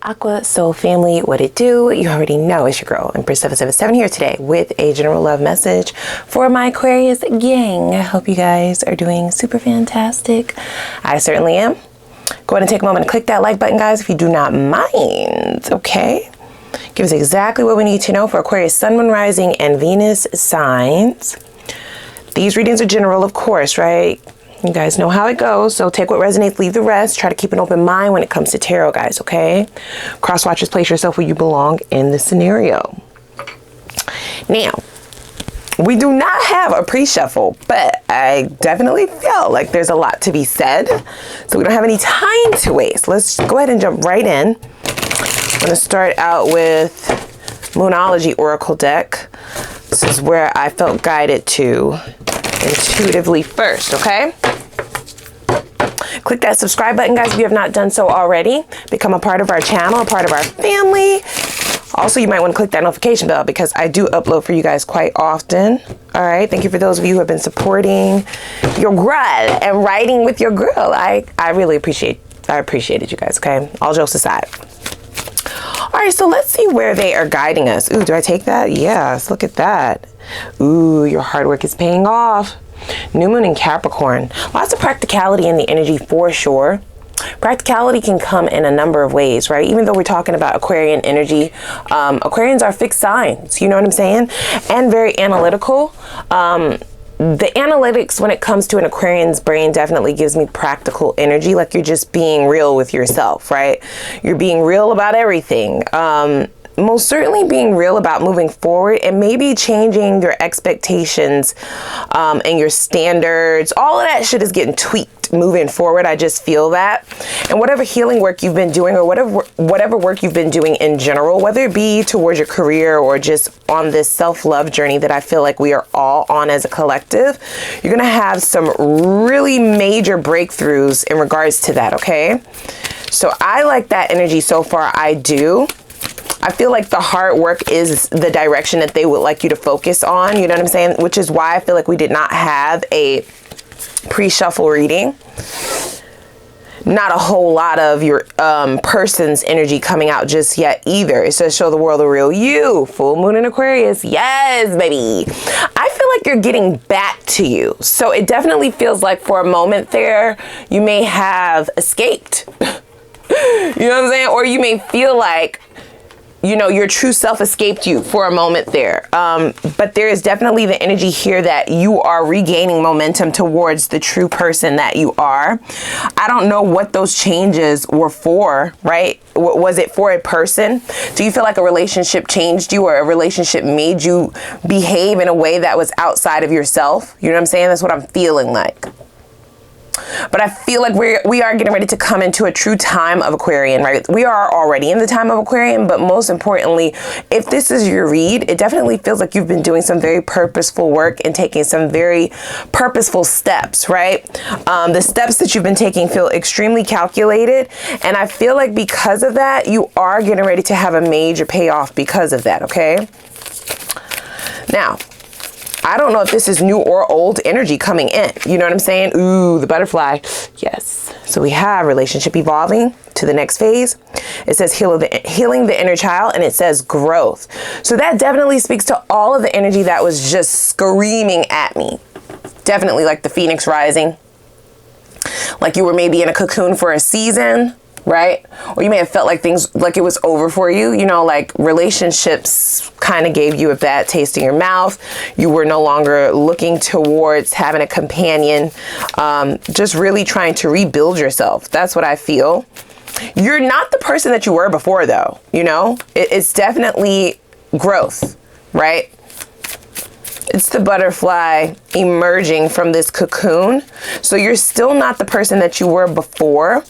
Aqua Soul family, what it do? You already know it's your girl Empress 777 here today with a general love message for my Aquarius gang. I hope you guys are doing super fantastic. I certainly am. Go ahead and take a moment and click that like button, guys, if you do not mind, okay? Give us exactly what we need to know for Aquarius Sun, Moon, Rising, and Venus signs. These readings are general, of course, right? You guys know how it goes, so take what resonates, leave the rest. Try to keep an open mind when it comes to tarot, guys, okay? Cross watchers, place yourself where you belong in the scenario. Now, we do not have a pre-shuffle, but I definitely feel like there's a lot to be said, so we don't have any time to waste. Let's go ahead and jump right in. I'm going to start out with Moonology Oracle deck. This is where I felt guided to intuitively first, okay? Click that subscribe button, guys, if you have not done so already. Become a part of our channel, a part of our family. Also, you might want to click that notification bell because I do upload for you guys quite often. All right, thank you for those of you who have been supporting your girl and writing with your girl. I really appreciated you guys, okay? All jokes aside. All right, so let's see where they are guiding us. Ooh, do I take that? Yes, look at that. Ooh, your hard work is paying off. New Moon in Capricorn. Lots of practicality in the energy for sure. Practicality can come in a number of ways, right? Even though we're talking about Aquarian energy, Aquarians are fixed signs, you know what I'm saying? And very analytical. The analytics when it comes to an Aquarian's brain definitely gives me practical energy, like you're just being real with yourself, right? You're being real about everything. Most certainly being real about moving forward and maybe changing your expectations and your standards. All of that shit is getting tweaked moving forward. I just feel that. And whatever healing work you've been doing or whatever work you've been doing in general, whether it be towards your career or just on this self-love journey that I feel like we are all on as a collective, you're going to have some really major breakthroughs in regards to that, okay? So I like that energy so far. I do. I feel like the hard work is the direction that they would like you to focus on, you know what I'm saying? Which is why I feel like we did not have a pre-shuffle reading. Not a whole lot of your person's energy coming out just yet either. It says show the world the real you. Full moon in Aquarius. Yes, baby. I feel like you're getting back to you. So it definitely feels like for a moment there, you may have escaped. You know what I'm saying? Or you may feel like, you know, your true self escaped you for a moment there. But there is definitely the energy here that you are regaining momentum towards the true person that you are. I don't know what those changes were for, right? Was it for a person? Do you feel like a relationship changed you or a relationship made you behave in a way that was outside of yourself? You know what I'm saying? That's what I'm feeling like. But I feel like we are getting ready to come into a true time of Aquarian, right? We are already in the time of Aquarian, but most importantly, if this is your read, it definitely feels like you've been doing some very purposeful work and taking some very purposeful steps, right? The steps that you've been taking feel extremely calculated. And I feel like because of that, you are getting ready to have a major payoff because of that, okay? Now, I don't know if this is new or old energy coming in. You know what I'm saying? Ooh, the butterfly. Yes. So we have relationship evolving to the next phase. It says healing the inner child, and it says growth. So that definitely speaks to all of the energy that was just screaming at me. Definitely like the phoenix rising. Like you were maybe in a cocoon for a season, right? Or you may have felt like things, like it was over for you, you know, like relationships kind of gave you a bad taste in your mouth. You were no longer looking towards having a companion, just really trying to rebuild yourself. That's what I feel. You're not the person that you were before though, you know, it's definitely growth, right? It's the butterfly emerging from this cocoon. So you're still not the person that you were before.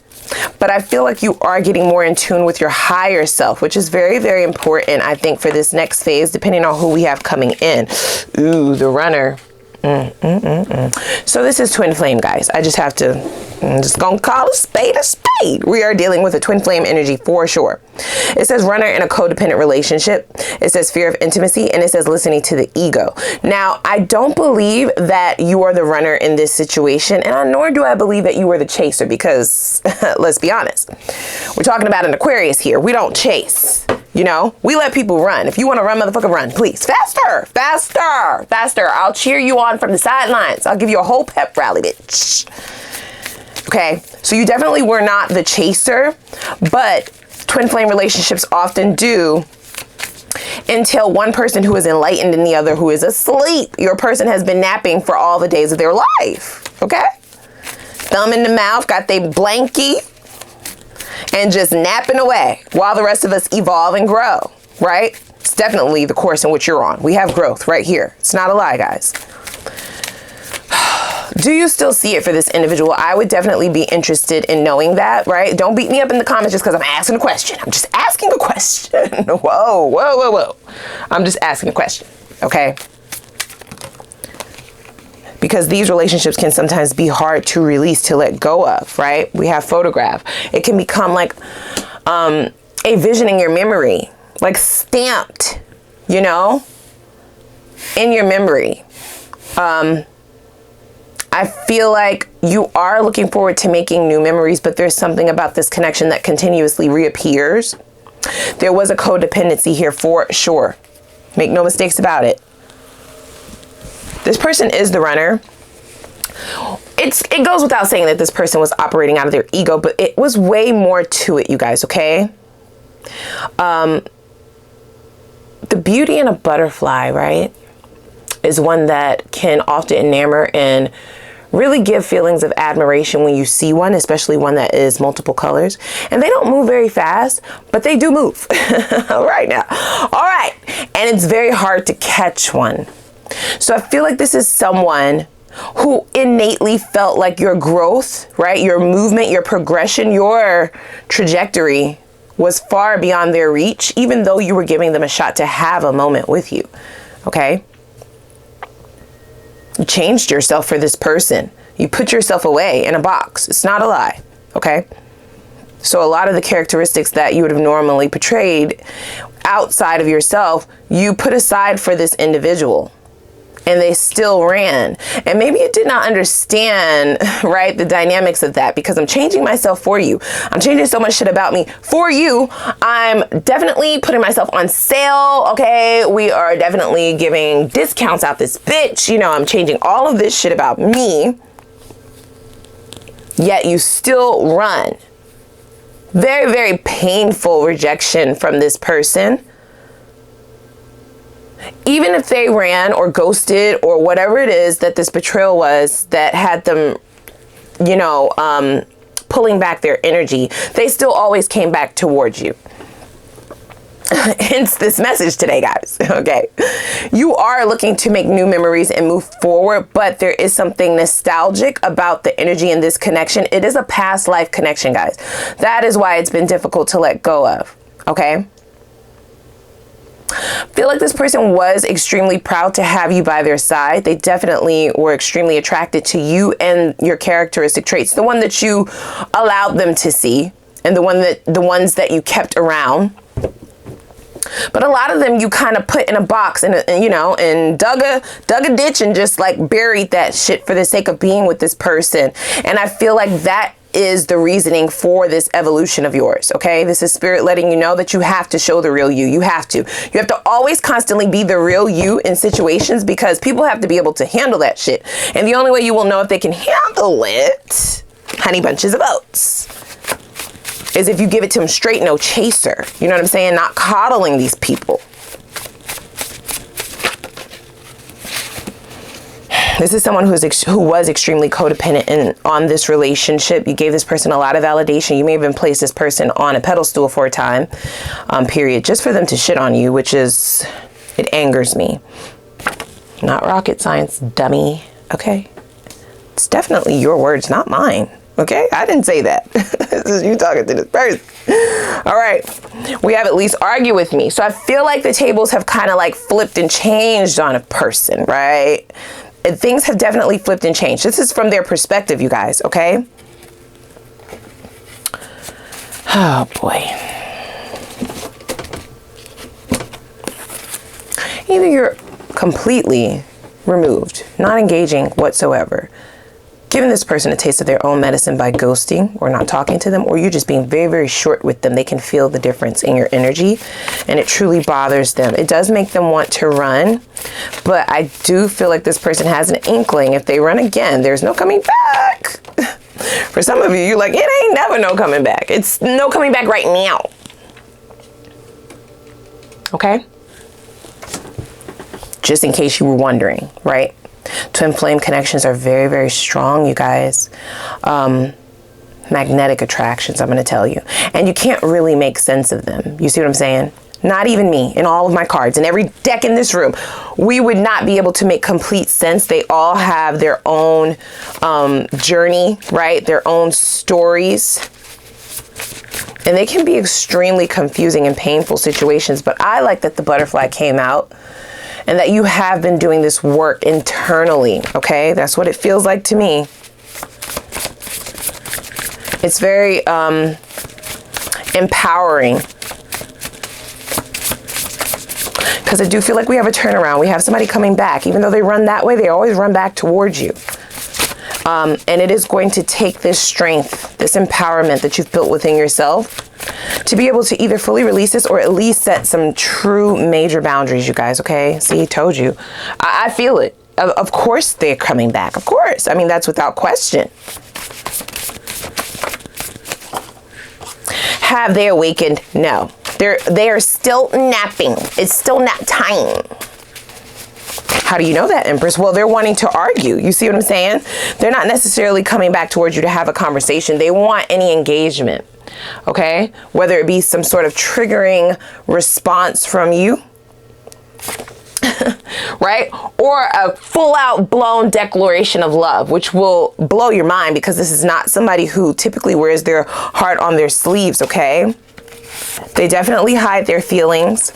But I feel like you are getting more in tune with your higher self, which is very, very important, I think, for this next phase, depending on who we have coming in. Ooh, the runner. So this is twin flame, guys. I'm just gonna call a spade a spade. We are dealing with a twin flame energy for sure. It says runner in a codependent relationship. It says fear of intimacy, and it says listening to the ego. Now, I don't believe that you are the runner in this situation, and nor do I believe that you are the chaser, because let's be honest, we're talking about an Aquarius here. We don't chase. You know, we let people run. If you want to run, motherfucker, run, please. Faster, faster, faster. I'll cheer you on from the sidelines. I'll give you a whole pep rally, bitch. Okay, so you definitely were not the chaser, but twin flame relationships often do until one person who is enlightened and the other who is asleep. Your person has been napping for all the days of their life, okay? Thumb in the mouth, got they blankie, and just napping away while the rest of us evolve and grow, right? It's definitely the course in which you're on. We have growth right here. It's not a lie, guys. Do you still see it for this individual? I would definitely be interested in knowing that, right? Don't beat me up in the comments just because I'm asking a question. I'm just asking a question. Whoa, whoa, whoa, whoa. I'm just asking a question, okay? Because these relationships can sometimes be hard to release, to let go of, right? We have photograph. It can become like a vision in your memory, like stamped, you know, in your memory. I feel like you are looking forward to making new memories, but there's something about this connection that continuously reappears. There was a codependency here for sure. Make no mistakes about it. This person is the runner. It goes without saying that this person was operating out of their ego, but it was way more to it, you guys, okay? The beauty in a butterfly, right, is one that can often enamor and really give feelings of admiration when you see one, especially one that is multiple colors. And they don't move very fast, but they do move. All right now. All right. And it's very hard to catch one. So I feel like this is someone who innately felt like your growth, right? Your movement, your progression, your trajectory was far beyond their reach, even though you were giving them a shot to have a moment with you. Okay? You changed yourself for this person. You put yourself away in a box. It's not a lie. Okay? So a lot of the characteristics that you would have normally portrayed outside of yourself, you put aside for this individual. And they still ran. And maybe you did not understand, right, the dynamics of that, because I'm changing myself for you. I'm changing so much shit about me for you. I'm definitely putting myself on sale, okay? We are definitely giving discounts out this bitch. You know, I'm changing all of this shit about me. Yet you still run. Very, very painful rejection from this person. Even if they ran or ghosted or whatever it is that this betrayal was that had them, you know, pulling back their energy, they still always came back towards you. Hence this message today, guys. Okay. You are looking to make new memories and move forward, but there is something nostalgic about the energy in this connection. It is a past life connection, guys. That is why it's been difficult to let go of. Okay. Feel like this person was extremely proud to have you by their side. They definitely were extremely attracted to you and your characteristic traits, the one that you allowed them to see and the ones that you kept around. But a lot of them you kind of put in a box and you know, and dug a ditch and just like buried that shit for the sake of being with this person. And I feel like that is the reasoning for this evolution of yours. Okay, this is spirit letting you know that you have to show the real you. You have to always constantly be the real you in situations, because people have to be able to handle that shit. And the only way you will know if they can handle it, honey bunches of oats, is if you give it to them straight, no chaser. You know what I'm saying? Not coddling these people. This is someone who was extremely codependent on this relationship. You gave this person a lot of validation. You may even place this person on a pedestal for a time, period, just for them to shit on you, which is, it angers me. Not rocket science, dummy. Okay. It's definitely your words, not mine. Okay. I didn't say that. This is you talking to this person. All right. We have at least argue with me. So I feel like the tables have kind of like flipped and changed on a person, right? things have definitely flipped and changed. This is from their perspective, you guys, okay? Oh, boy. Either you're completely removed, not engaging whatsoever, giving this person a taste of their own medicine by ghosting or not talking to them, or you're just being very, very short with them. They can feel the difference in your energy, and it truly bothers them. It does make them want to run, but I do feel like this person has an inkling. If they run again, there's no coming back. For some of you, you're like, it ain't never no coming back. It's no coming back right now. Okay? Just in case you were wondering, right? Twin flame connections are very, very strong, you guys. Magnetic attractions, I'm going to tell you. And you can't really make sense of them. You see what I'm saying? Not even me, in all of my cards, and every deck in this room, we would not be able to make complete sense. They all have their own journey, right? Their own stories. And they can be extremely confusing and painful situations, but I like that the butterfly came out and that you have been doing this work internally, okay? That's what it feels like to me. It's very empowering, because I do feel like we have a turnaround. We have somebody coming back. Even though they run that way, they always run back towards you. And it is going to take this strength, this empowerment that you've built within yourself to be able to either fully release this or at least set some true major boundaries, you guys, okay? See, I told you. I feel it. Of course they're coming back. Of course. I mean, that's without question. Have they awakened? No. They are still napping. It's still nap time. How do you know that, Empress? Well, they're wanting to argue. You see what I'm saying? They're not necessarily coming back towards you to have a conversation. They want any engagement, okay? Whether it be some sort of triggering response from you, right? Or a full out blown declaration of love, which will blow your mind because this is not somebody who typically wears their heart on their sleeves, okay? They definitely hide their feelings.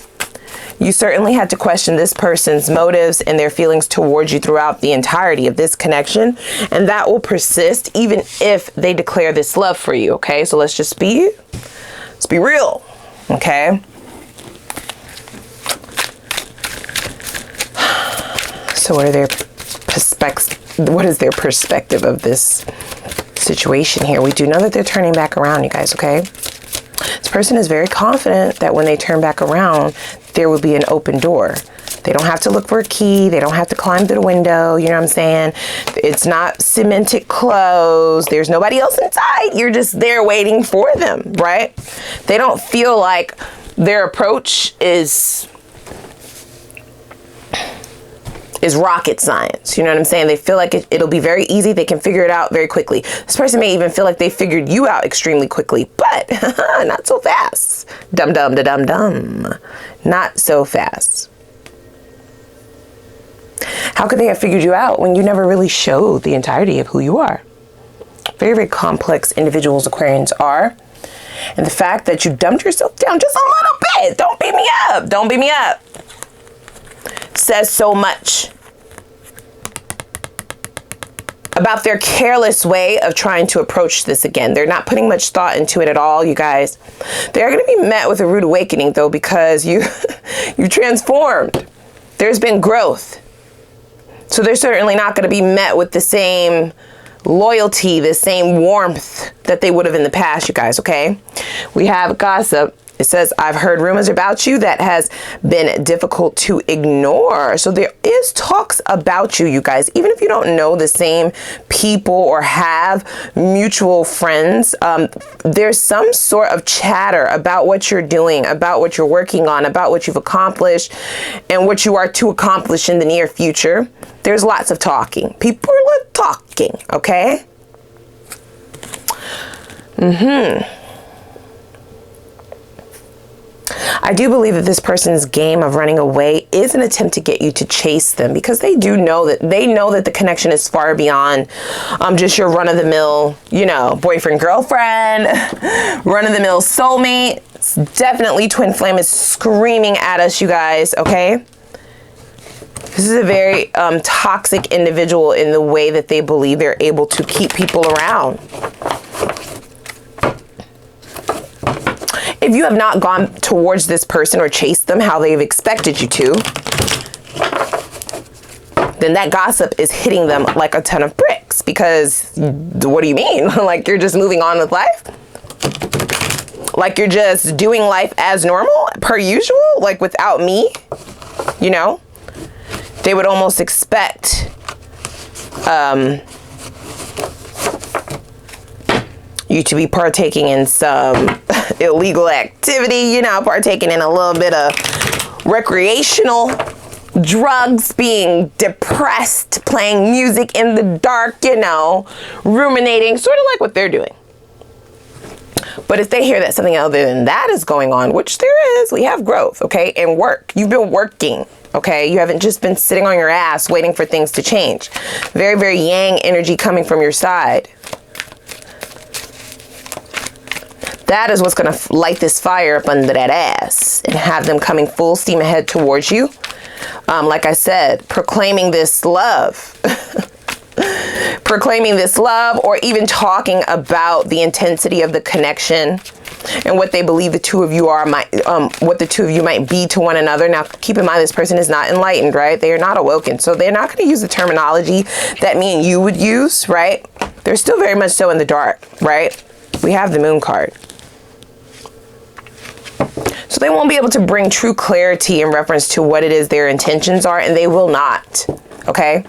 You certainly had to question this person's motives and their feelings towards you throughout the entirety of this connection. And that will persist even if they declare this love for you, okay? So let's be real, okay? So what is their perspective of this situation here? We do know that they're turning back around, you guys, okay? This person is very confident that when they turn back around, there will be an open door. They don't have to look for a key. They don't have to climb through the window. You know what I'm saying? It's not cemented closed. There's nobody else inside. You're just there waiting for them, right? They don't feel like their approach is rocket science. You know what I'm saying? They feel like it'll be very easy. They can figure it out very quickly. This person may even feel like they figured you out extremely quickly, but not so fast. Dum dum da dum dum. Not so fast. How could they have figured you out when you never really showed the entirety of who you are? Very, very complex individuals Aquarians are. And the fact that you dumped yourself down just a little bit, don't beat me up, don't beat me up, says so much about their careless way of trying to approach this again. They're not putting much thought into it at all, you guys. They're going to be met with a rude awakening, though, because you transformed. There's been growth. So they're certainly not going to be met with the same loyalty, the same warmth that they would have in the past, you guys, okay? We have gossip. It says, I've heard rumors about you that has been difficult to ignore. So there is talks about you, you guys, even if you don't know the same people or have mutual friends. There's some sort of chatter about what you're doing, about what you're working on, about what you've accomplished and what you are to accomplish in the near future. There's lots of talking. People are talking, okay? I do believe that this person's game of running away is an attempt to get you to chase them, because they know that the connection is far beyond just your run-of-the-mill, you know, boyfriend, girlfriend, run-of-the-mill soulmate. It's definitely twin flame is screaming at us, you guys, okay? This is a very toxic individual in the way that they believe they're able to keep people around. If you have not gone towards this person or chased them how they've expected you to, then that gossip is hitting them like a ton of bricks. Because what do you mean? Like you're just moving on with life? Like you're just doing life as normal, per usual, like without me, you know? They would almost expect you to be partaking in some illegal activity, you know, partaking in a little bit of recreational drugs, being depressed, playing music in the dark, you know, ruminating, sort of like what they're doing. But if they hear that something other than that is going on, which there is, we have growth, okay, and work. You've been working, okay? You haven't just been sitting on your ass waiting for things to change. Very, very yang energy coming from your side. That is what's going to light this fire up under that ass and have them coming full steam ahead towards you. Like I said, proclaiming this love. Proclaiming this love, or even talking about the intensity of the connection and what they believe the two of you are, what the two of you might be to one another. Now, keep in mind, this person is not enlightened, right? They are not awoken. So they're not going to use the terminology that me and you would use, right? They're still very much so in the dark, right? We have the moon card. So they won't be able to bring true clarity in reference to what it is their intentions are, and they will not, okay?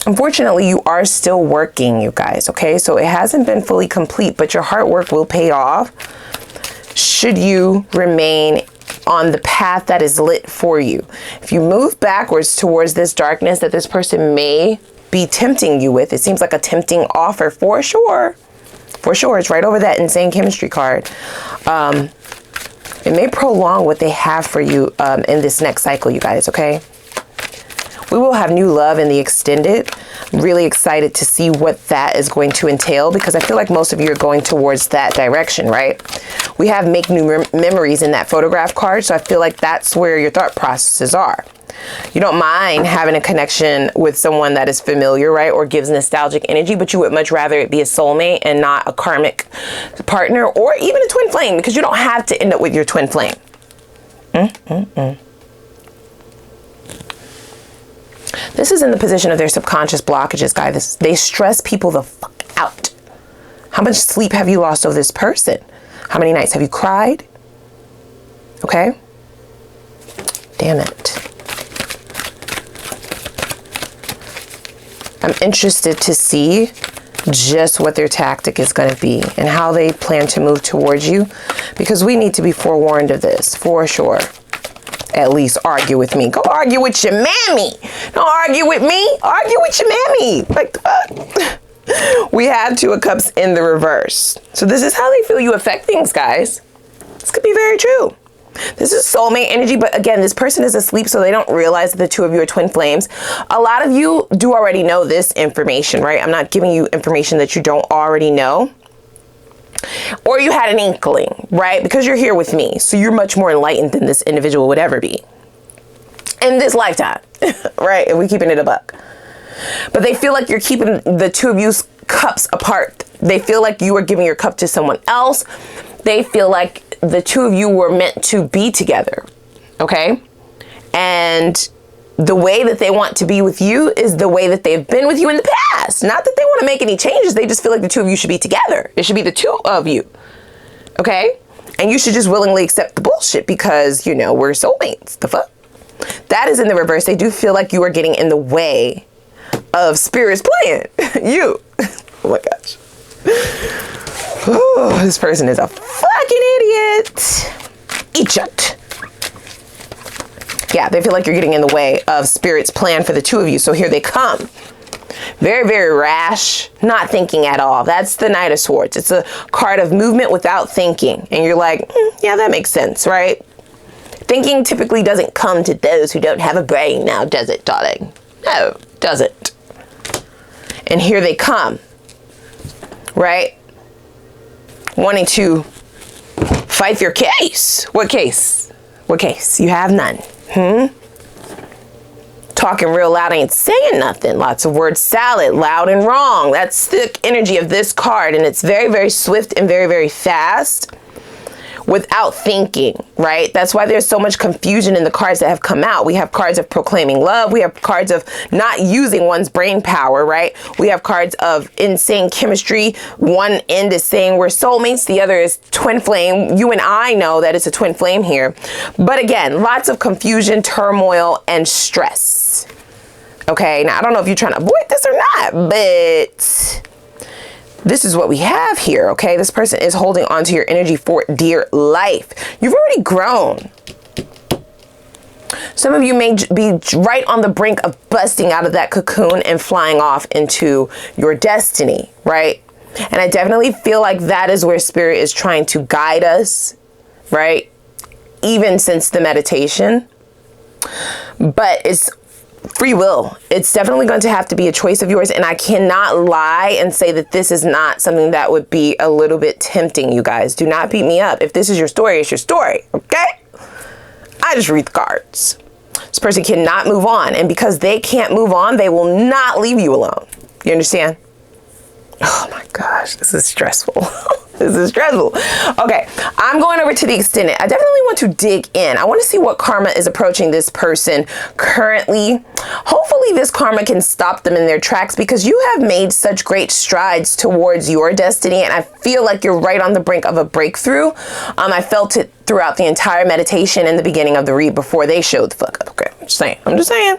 Unfortunately, you are still working, you guys, okay? So it hasn't been fully complete, but your hard work will pay off should you remain on the path that is lit for you. If you move backwards towards this darkness that this person may be tempting you with, it seems like a tempting offer for sure. For sure, it's right over that insane chemistry card. It may prolong what they have for you in this next cycle, you guys, okay? We will have new love in the extended. I'm really excited to see what that is going to entail, because I feel like most of you are going towards that direction, right? We have make new memories in that photograph card, so I feel like that's where your thought processes are. You don't mind having a connection with someone that is familiar, right? Or gives nostalgic energy, but you would much rather it be a soulmate and not a karmic partner or even a twin flame, because you don't have to end up with your twin flame. This is in the position of their subconscious blockages, guys. They stress people the fuck out. How much sleep have you lost over this person? How many nights have you cried? Okay? Damn it. I'm interested to see just what their tactic is going to be and how they plan to move towards you, because we need to be forewarned of this for sure. At least argue with me. Go argue with your mammy. Don't argue with me. Argue with your mammy. Like, we have Two of Cups in the reverse. So this is how they feel you affect things, guys. This could be very true. This is soulmate energy, but again, this person is asleep, so they don't realize that the two of you are twin flames. A lot of you do already know this information, right? I'm not giving you information that you don't already know. Or you had an inkling, right? Because you're here with me, so you're much more enlightened than this individual would ever be in this lifetime, right? If we're keeping it a buck. But they feel like you're keeping the two of you's cups apart. They feel like you are giving your cup to someone else. They feel like the two of you were meant to be together, okay? And the way that they want to be with you is the way that they've been with you in the past. Not that they want to make any changes. They just feel like the two of you should be together. It should be the two of you, okay? And you should just willingly accept the bullshit because, you know, we're soulmates. The fuck? That is in the reverse. They do feel like you are getting in the way of Spirit's plan. You. Oh my gosh. Oh, this person is a fucking idiot. Egypt. Yeah, they feel like you're getting in the way of Spirit's plan for the two of you. So here they come. Very, very rash, not thinking at all. That's the Knight of Swords. It's a card of movement without thinking. And you're like, yeah, that makes sense, right? Thinking typically doesn't come to those who don't have a brain now, does it, darling? No, doesn't. And here they come, right? Wanting to Fight your case. What case? What case? You have none. Talking real loud, ain't saying nothing. Lots of word salad, loud and wrong. That's the energy of this card, and it's very, very swift and very, very fast without thinking, right? That's why there's so much confusion in the cards that have come out. We have cards of proclaiming love. We have cards of not using one's brain power, right? We have cards of insane chemistry. One end is saying we're soulmates. The other is twin flame. You and I know that it's a twin flame here. But again, lots of confusion, turmoil, and stress. Okay, now I don't know if you're trying to avoid this or not, but this is what we have here, okay? This person is holding on to your energy for dear life. You've already grown. Some of you may be right on the brink of busting out of that cocoon and flying off into your destiny, right? And I definitely feel like that is where spirit is trying to guide us, right? Even since the meditation. But it's free will. It's definitely going to have to be a choice of yours, and I cannot lie and say that this is not something that would be a little bit tempting, you guys. Do not beat me up. If this is your story, it's your story, okay? I just read the cards. This person cannot move on, and because they can't move on, they will not leave you alone. You understand? Oh my gosh, this is stressful. This is stressful. Okay, I'm going over to the extended. I definitely want to dig in. I want to see what karma is approaching this person currently. Hopefully this karma can stop them in their tracks, because you have made such great strides towards your destiny, and I feel like you're right on the brink of a breakthrough. I felt it throughout the entire meditation and the beginning of the read before they showed the fuck up. Okay, I'm just saying.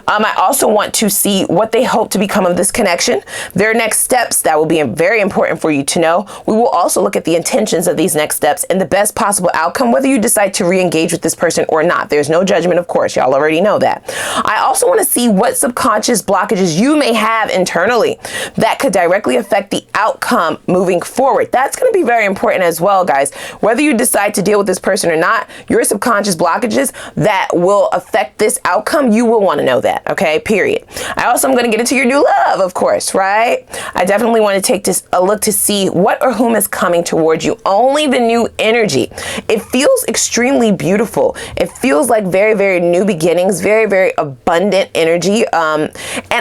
I also want to see what they hope to become of this connection. Their next steps, that will be very important for you to know. We will also look at the intentions of these next steps and the best possible outcome, whether you decide to re-engage with this person or not. There's no judgment, of course. Y'all already know that. I also want to see what subconscious blockages you may have internally that could directly affect the outcome moving forward. That's going to be very important as well, guys. Whether you decide to deal with this person or not, your subconscious blockages that will affect this outcome, you will want to know that, okay? Period. I also am going to get into your new love, of course, right? I definitely want to take a look to see what or whom is coming towards you. Only the new energy. It feels extremely beautiful. It feels like very, very new beginnings, very, very abundant energy. And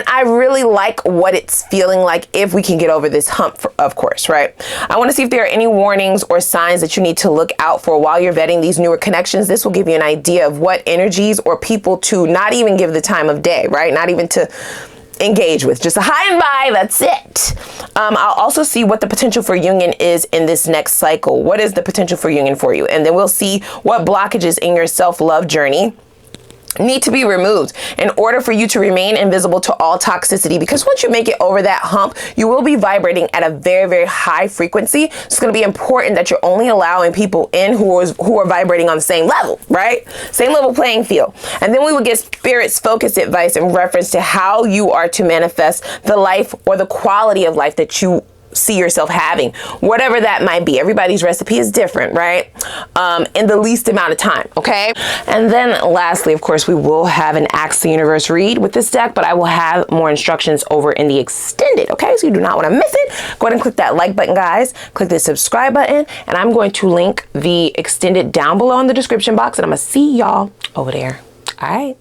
I really like what it's feeling like if we can get over this hump, of course, right? I want to see if there are any warnings or signs that you need to look out for while you're vetting these newer connections. This will give you an idea of what energies or people to not even give the time of day, right? Not even to engage with, just a hi and bye, that's it. I'll also see what the potential for union is in this next cycle. What is the potential for union for you? And then we'll see what blockages in your self-love journey need to be removed in order for you to remain invisible to all toxicity, because once you make it over that hump, you will be vibrating at a very, very high frequency. It's going to be important that you're only allowing people in who are vibrating on the same level, right? Same level playing field. And then we will get spirit's focused advice in reference to how you are to manifest the life or the quality of life that you see yourself having, whatever that might be. Everybody's recipe is different, right? In the least amount of time, okay? And then lastly, of course, we will have an Ask the Universe read with this deck, but I will have more instructions over in the extended, okay? So you do not want to miss it. Go ahead and click that like button, guys. Click the subscribe button, and I'm going to link the extended down below in the description box, and I'm going to see y'all over there. All right.